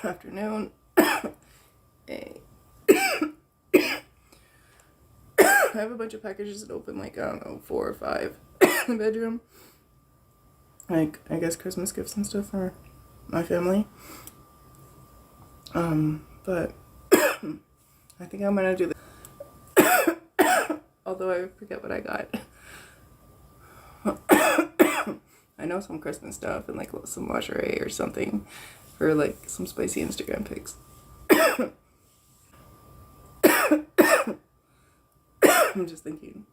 afternoon. I have a bunch of packages that open, like, I don't know, 4 or 5 in the bedroom. Like, I guess Christmas gifts and stuff for my family. But I think I'm gonna do this. Although I forget what I got. I know some Christmas stuff and like some lingerie or something for like some spicy Instagram pics. I'm just thinking.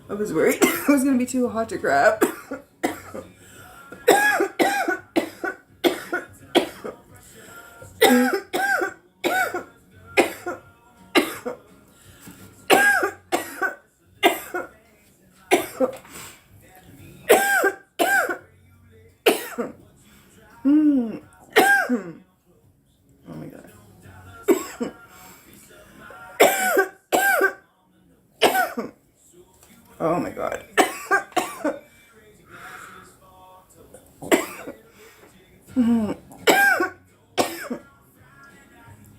I was worried it was gonna be too hot to grab. Oh my god. Oh my god.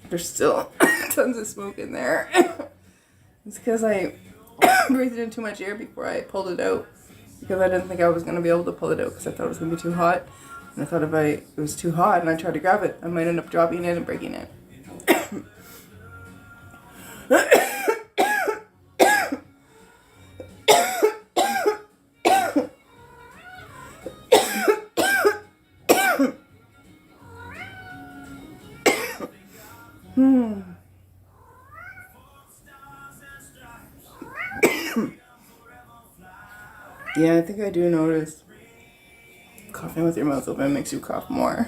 There's still tons of smoke in there. It's because I breathed in too much air before I pulled it out. Because I didn't think I was going to be able to pull it out because I thought it was going to be too hot. And I thought if it was too hot and I tried to grab it, I might end up dropping it and breaking it. Yeah, I think I do notice coughing with your mouth open makes you cough more.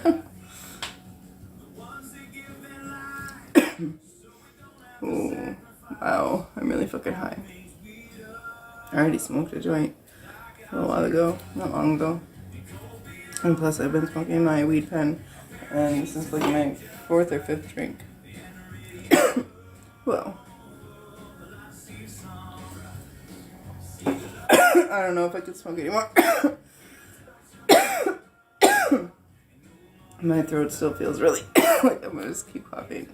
Ooh, wow, I'm really fucking high. I already smoked a joint a little while ago, not long ago. And plus I've been smoking my weed pen, and this is like my 4th or 5th drink. Well, I don't know if I could smoke anymore. My throat still feels really like I'm gonna just keep coughing.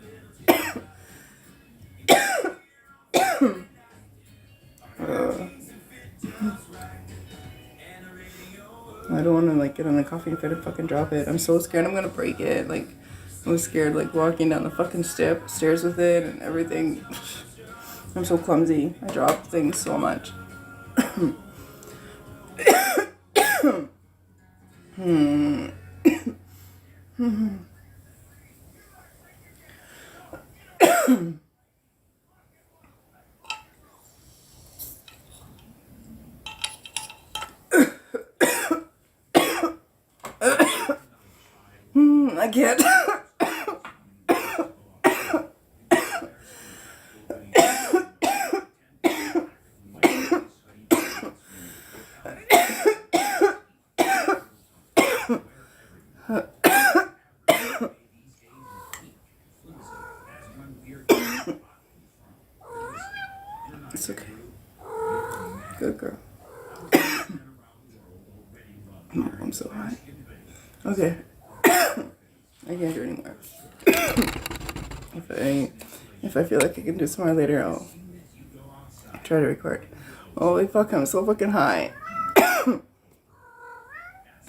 I don't want to like get on the coughing fit and fucking drop it. I'm so scared I'm gonna break it. Like, I'm scared like walking down the fucking stairs with it and everything. I'm so clumsy. I drop things so much. I can't. It's okay. Good girl. Oh, I'm so high. Okay. I can't do anymore. If I feel like I can do some more later, I'll try to record. Holy fuck, I'm so fucking high. Oh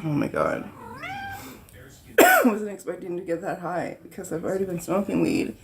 my god. I wasn't expecting to get that high because I've already been smoking weed